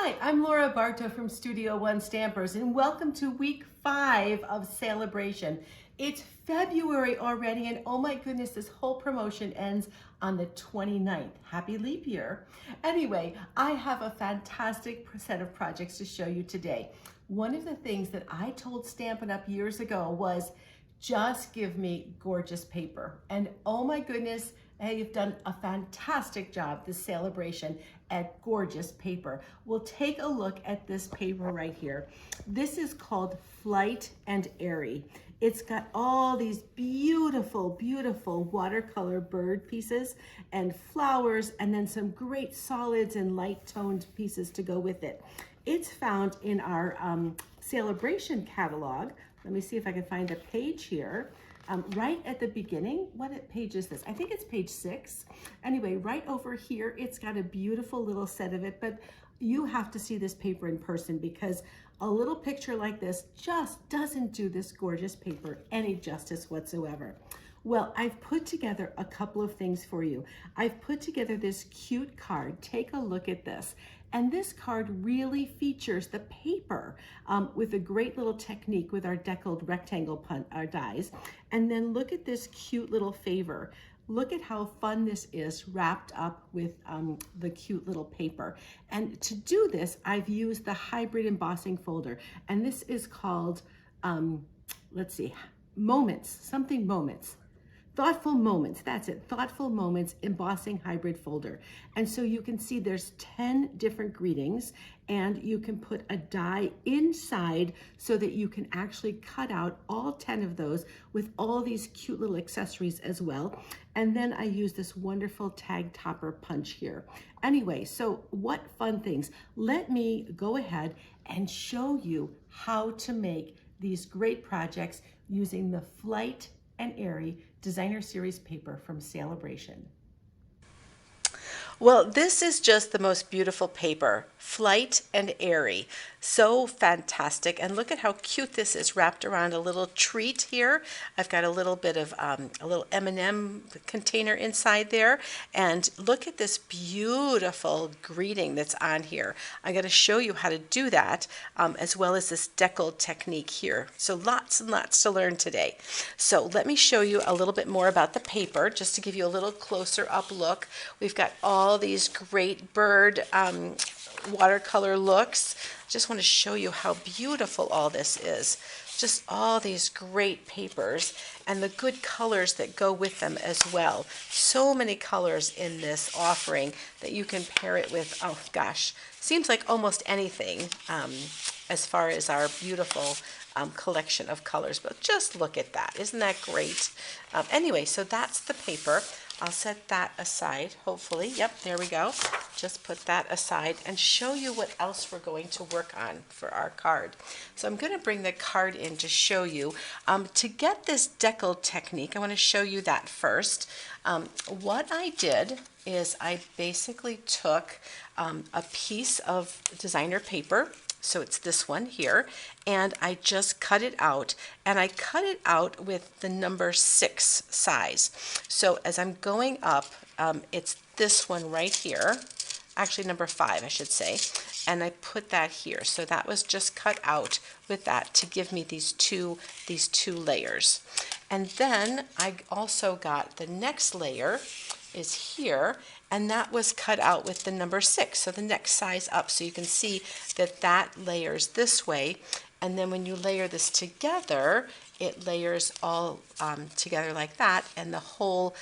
Hi, I'm Laura Bartow from Studio One Stampers, and welcome to week 5 of Sale-a-Bration. It's February already, and oh my goodness, this whole promotion ends on the 29th. Happy leap year. Anyway, I have a fantastic set of projects to show you today. One of the things that I told Stampin' Up! Years ago was, just give me gorgeous paper. And oh my goodness, hey, you've done a fantastic job, this Sale-a-Bration, at gorgeous paper. We'll take a look at this paper right here. This is called Flight and Airy. It's got all these beautiful, beautiful watercolor bird pieces and flowers, and then some great solids and light toned pieces to go with it. It's found in our Sale-a-Bration catalog. Let me see if I can find a page here. Right at the beginning, what page is this? I think it's page 6. Anyway, right over here, it's got a beautiful little set of it, but you have to see this paper in person because a little picture like this just doesn't do this gorgeous paper any justice whatsoever. Well, I've put together a couple of things for you. I've put together this cute card. Take a look at this. And this card really features the paper with a great little technique with our deckled rectangle dies. And then look at this cute little favor. Look at how fun this is wrapped up with the cute little paper. And to do this, I've used the hybrid embossing folder. And this is called, let's see, Moments. Thoughtful Moments, that's it, Thoughtful Moments Embossing Hybrid Folder. And so you can see there's 10 different greetings, and you can put a die inside so that you can actually cut out all 10 of those with all these cute little accessories as well. And then I use this wonderful tag topper punch here. Anyway, so what fun things. Let me go ahead and show you how to make these great projects using the Flight and Airy Designer Series paper from Sale-a-Bration. Well, this is just the most beautiful paper, Flight and Airy. So fantastic. And look at how cute this is wrapped around a little treat here. I've got a little bit of a little M&M container inside there. And look at this beautiful greeting that's on here. I'm going to show you how to do that as well as this deckled technique here. So lots and lots to learn today. So let me show you a little bit more about the paper just to give you a little closer up look. We've got all these great bird watercolor looks. Just want to show you how beautiful all this is. Just all these great papers and the good colors that go with them as well. So many colors in this offering that you can pair it with, oh gosh, seems like almost anything as far as our beautiful collection of colors. But just look at that. Isn't that great? Anyway, so that's the paper. I'll set that aside, hopefully. Yep, there we go. Just put that aside and show you what else we're going to work on for our card. So I'm going to bring the card in to show you. To get this deckled technique, I want to show you that first. What I did is I basically took a piece of designer paper. So it's this one here, and I just cut it out, and I cut it out with the number 6 size. So as I'm going up, it's this one right here, actually number 5 I should say, and I put that here. So that was just cut out with that to give me these two layers. And then I also got the next layer is here, and that was cut out with the number 6, so the next size up. So you can see that that layers this way, and then when you layer this together, it layers all together like that, and the whole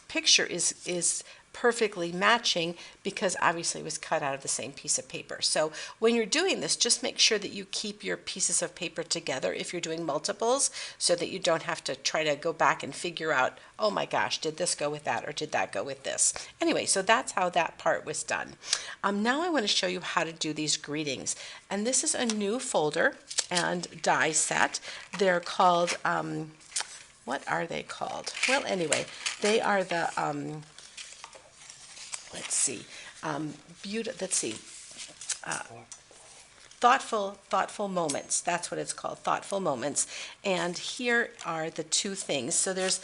picture is perfectly matching because obviously it was cut out of the same piece of paper. So when you're doing this, just make sure that you keep your pieces of paper together if you're doing multiples, so that you don't have to try to go back and figure out, oh my gosh, did this go with that or did that go with this? Anyway, so that's how that part was done. Now I want to show you how to do these greetings. And this is a new folder and die set. They're called, what are they called? Well, anyway, they are the, let's see, Thoughtful Moments. That's what it's called, Thoughtful Moments. And here are the two things. So there's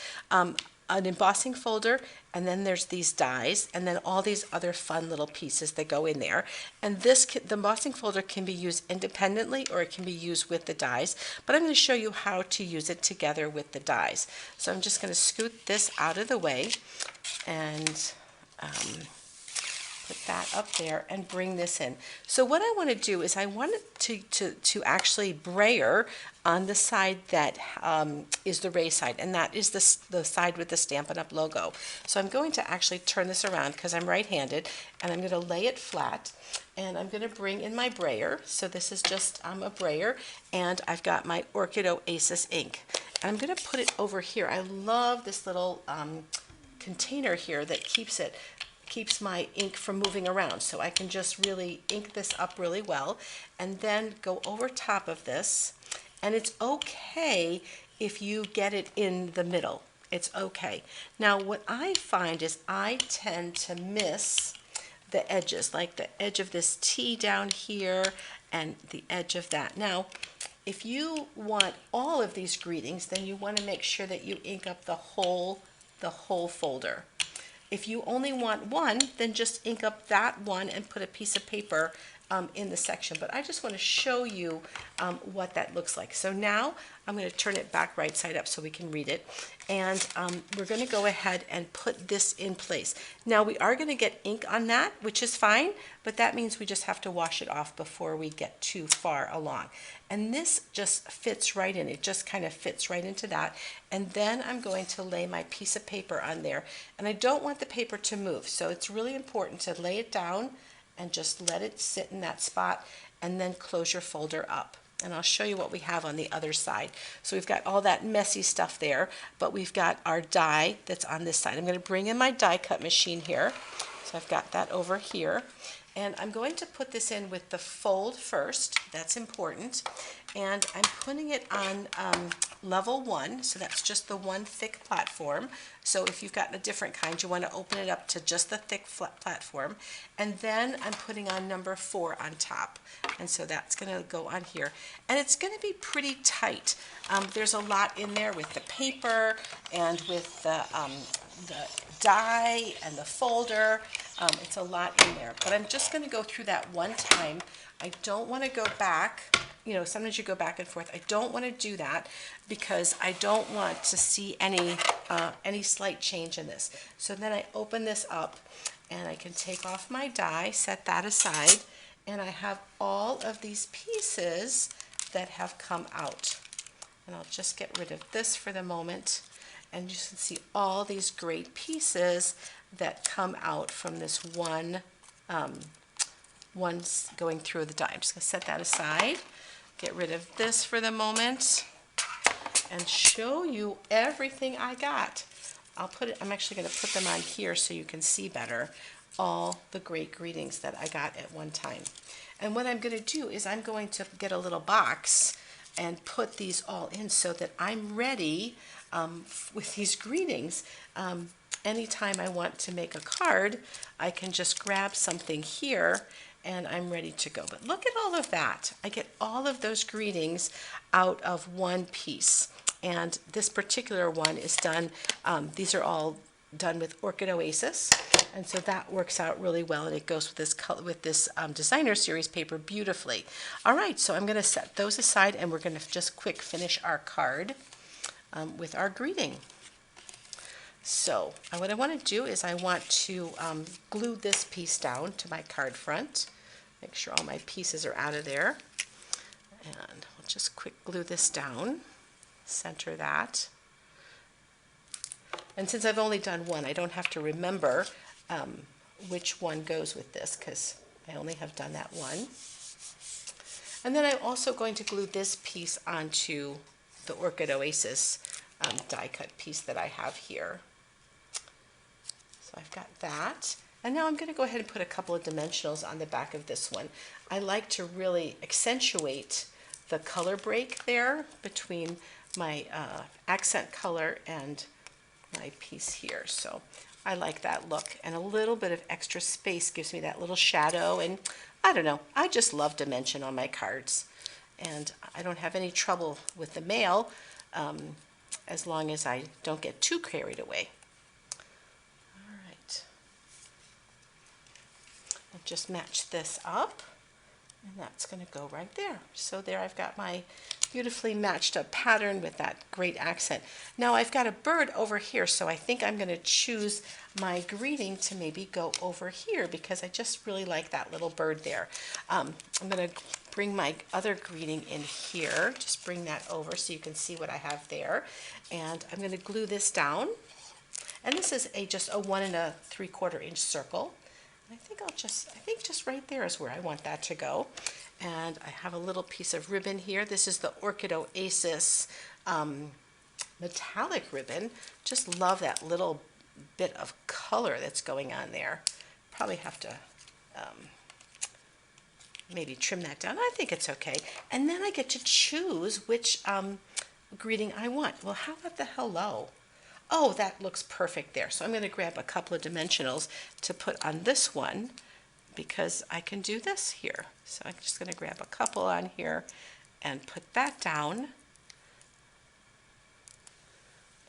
an embossing folder, and then there's these dies, and then all these other fun little pieces that go in there. And the embossing folder can be used independently or it can be used with the dies, but I'm going to show you how to use it together with the dies. So I'm just going to scoot this out of the way and put that up there and bring this in. So what I want to do is I want it to actually brayer on the side that is the Ray side, and that is the side with the Stampin' Up! Logo. So I'm going to actually turn this around because I'm right-handed, and I'm going to lay it flat, and I'm going to bring in my brayer. So this is just a brayer, and I've got my Orchid Oasis ink. And I'm going to put it over here. I love this little container here that keeps my ink from moving around, so I can just really ink this up really well and then go over top of this. And it's okay if you get it in the middle. It's okay. Now what I find is I tend to miss the edges, like the edge of this T down here and the edge of that. Now if you want all of these greetings, then you want to make sure that you ink up the whole folder. If you only want one, then just ink up that one and put a piece of paper in the section. But I just want to show you what that looks like. So now I'm going to turn it back right side up so we can read it. And we're going to go ahead and put this in place. Now we are going to get ink on that, which is fine, but that means we just have to wash it off before we get too far along. And this just fits right in. It just kind of fits right into that. And then I'm going to lay my piece of paper on there. And I don't want the paper to move, so it's really important to lay it down and just let it sit in that spot, and then close your folder up. And I'll show you what we have on the other side. So we've got all that messy stuff there, but we've got our die that's on this side. I'm going to bring in my die cut machine here. So I've got that over here. And I'm going to put this in with the fold first. That's important. And I'm putting it on level 1, so that's just the one thick platform. So if you've got a different kind, you want to open it up to just the thick flat platform. And then I'm putting on number 4 on top. And so that's going to go on here. And it's going to be pretty tight. There's a lot in there with the paper and with the die and the folder. It's a lot in there. But I'm just going to go through that one time. I don't want to go back. You know, sometimes you go back and forth. I don't want to do that because I don't want to see any slight change in this. So then I open this up and I can take off my die, set that aside, and I have all of these pieces that have come out. And I'll just get rid of this for the moment. And you can see all these great pieces that come out from this one going through the die. I'm just going to set that aside. Get rid of this for the moment and show you everything I got. I'm actually going to put them on here so you can see better all the great greetings that I got at one time. And what I'm going to do is I'm going to get a little box and put these all in so that I'm ready with these greetings. Anytime I want to make a card, I can just grab something here and I'm ready to go. But look at all of that. I get all of those greetings out of one piece. And this particular one is done, these are all done with Orchid Oasis. And so that works out really well, and it goes with this color, with this designer series paper beautifully. All right, so I'm going to set those aside, and we're going to just quick finish our card with our greeting. So what I want to do is I want to glue this piece down to my card front. Make sure all my pieces are out of there. And we'll just quick glue this down. Center that. And since I've only done one, I don't have to remember which one goes with this because I only have done that one. And then I'm also going to glue this piece onto the Orchid Oasis die cut piece that I have here. So I've got that. And now I'm going to go ahead and put a couple of dimensionals on the back of this one. I like to really accentuate the color break there between my accent color and my piece here. So I like that look, and a little bit of extra space gives me that little shadow, and I don't know, I just love dimension on my cards, and I don't have any trouble with the mail as long as I don't get too carried away. and just match this up. And that's going to go right there. So there I've got my beautifully matched up pattern with that great accent. Now I've got a bird over here, so I think I'm going to choose my greeting to maybe go over here because I just really like that little bird there. I'm going to bring my other greeting in here. Just bring that over so you can see what I have there. And I'm going to glue this down. And this is just a 1 3/4 inch circle. I think just right there is where I want that to go. And I have a little piece of ribbon here. This is the Orchid Oasis metallic ribbon. Just love that little bit of color that's going on there. Probably have to maybe trim that down. I think it's okay. And then I get to choose which greeting I want. Well, how about the hello? Oh, that looks perfect there. So I'm going to grab a couple of dimensionals to put on this one because I can do this here. So I'm just going to grab a couple on here and put that down.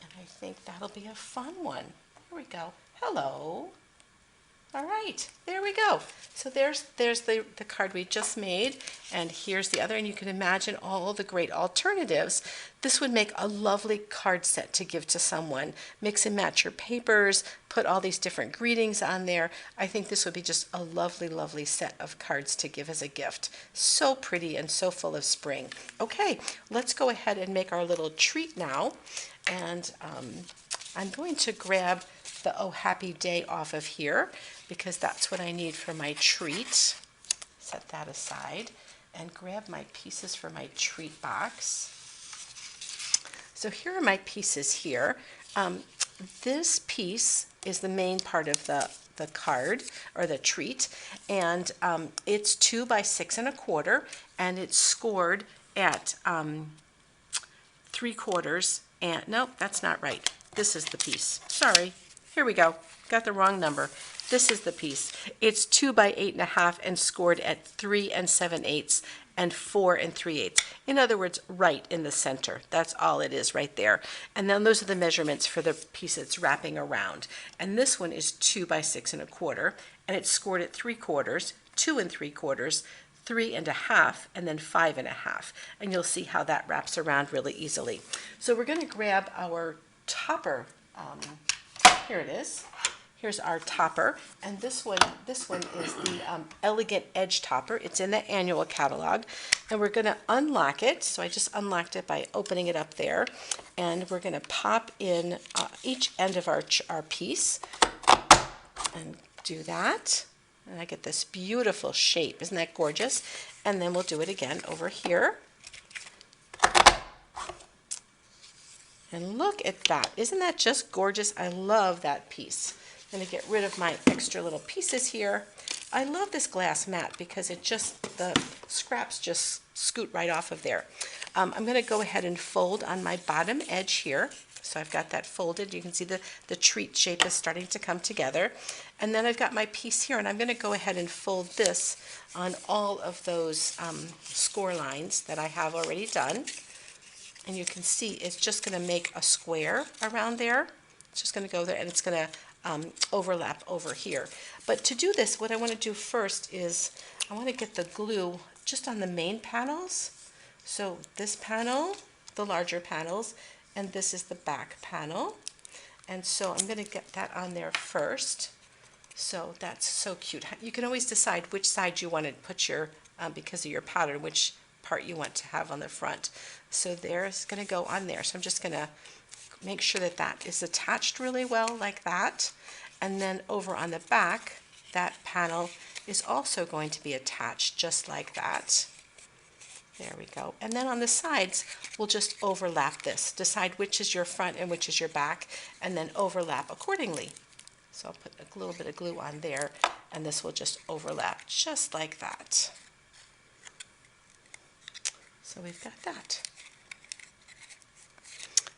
And I think that'll be a fun one. There we go. Hello. All right, there we go. So there's the card we just made, and here's the other, and you can imagine all the great alternatives. This would make a lovely card set to give to someone. Mix and match your papers, put all these different greetings on there. I think this would be just a lovely, lovely set of cards to give as a gift. So pretty and so full of spring. Okay, let's go ahead and make our little treat now. And I'm going to grab the Oh Happy Day off of here because that's what I need for my treat. Set that aside and grab my pieces for my treat box. So here are my pieces here. This piece is the main part of the card or the treat, and it's 2 by 6 1/4, and it's scored at 3/4. And nope, that's not right. This is the piece. Sorry. Here we go. Got the wrong number. This is the piece. It's 2 by 8 1/2 and scored at 3 7/8 and 4 3/8. In other words, right in the center. That's all it is right there. And then those are the measurements for the piece that's wrapping around. And this one is 2 by 6 1/4, and it's scored at 3/4, 2 3/4, 3 1/2, and then 5 1/2. And you'll see how that wraps around really easily. So we're going to grab our topper. Here it is. Here's our topper, and this one is the Elegant Edge Topper. It's in the annual catalog, and we're going to unlock it. So I just unlocked it by opening it up there, and we're going to pop in each end of our piece and do that. And I get this beautiful shape. Isn't that gorgeous? And then we'll do it again over here. And look at that. Isn't that just gorgeous? I love that piece. I'm going to get rid of my extra little pieces here. I love this glass mat because the scraps just scoot right off of there. I'm going to go ahead and fold on my bottom edge here. So I've got that folded. You can see the treat shape is starting to come together. And then I've got my piece here, and I'm going to go ahead and fold this on all of those score lines that I have already done. And you can see it's just going to make a square around there. It's just going to go there, and it's going to overlap over here. But to do this, what I want to do first is I want to get the glue just on the main panels. So this panel, the larger panels, and this is the back panel. And so I'm going to get that on there first. So that's so cute. You can always decide which side you want to put your, because of your pattern, which part you want to have on the front. So there's going to go on there. So I'm just going to make sure that that is attached really well like that. And then over on the back, that panel is also going to be attached just like that. There we go. And then on the sides, we'll just overlap this. Decide which is your front and which is your back, and then overlap accordingly. So I'll put a little bit of glue on there, and this will just overlap just like that. So we've got that.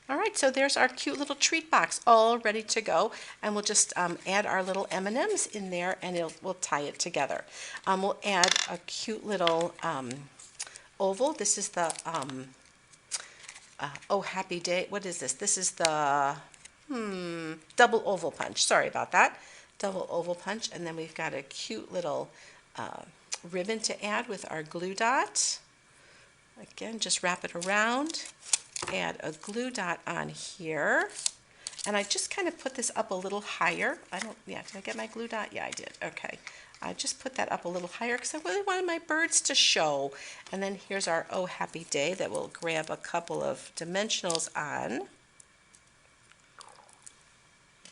All right, so there's our cute little treat box all ready to go, and we'll just add our little M&Ms in there, and we'll tie it together. We'll add a cute little oval. This is the Oh Happy Day. What is this? This is the double oval punch. Sorry about that. double oval punch, and then we've got a cute little ribbon to add with our glue dot. Again, just wrap it around, add a glue dot on here, and I just kind of put this up a little higher. Did I get my glue dot? Yeah, I did. Okay. I just put that up a little higher because I really wanted my birds to show. And then here's our Oh Happy Day that we'll grab a couple of dimensionals on. There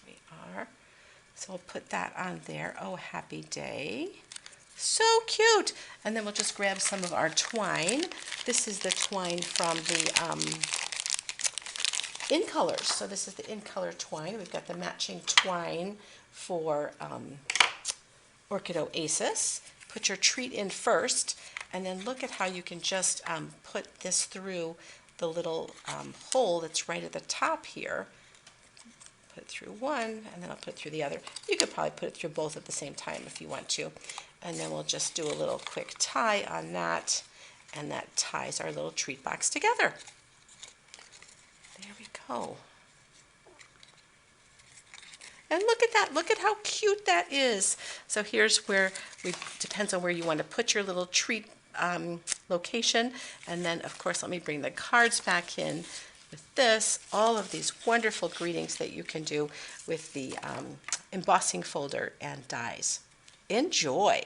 we are. So we'll put that on there. Oh Happy Day. So cute. And then we'll just grab some of our twine. This is the twine from the In Colors. So this is the In Color twine. We've got the matching twine for Orchid Oasis. Put your treat in first, and then look at how you can just put this through the little hole that's right at the top here. Put it through one, and then I'll put it through the other. You could probably put it through both at the same time if you want to. And then we'll just do a little quick tie on that, and that ties our little treat box together. There we go. And look at that, look at how cute that is. So here's where, depends on where you want to put your little treat location. And then, of course, let me bring the cards back in with this, all of these wonderful greetings that you can do with the embossing folder and dies. Enjoy.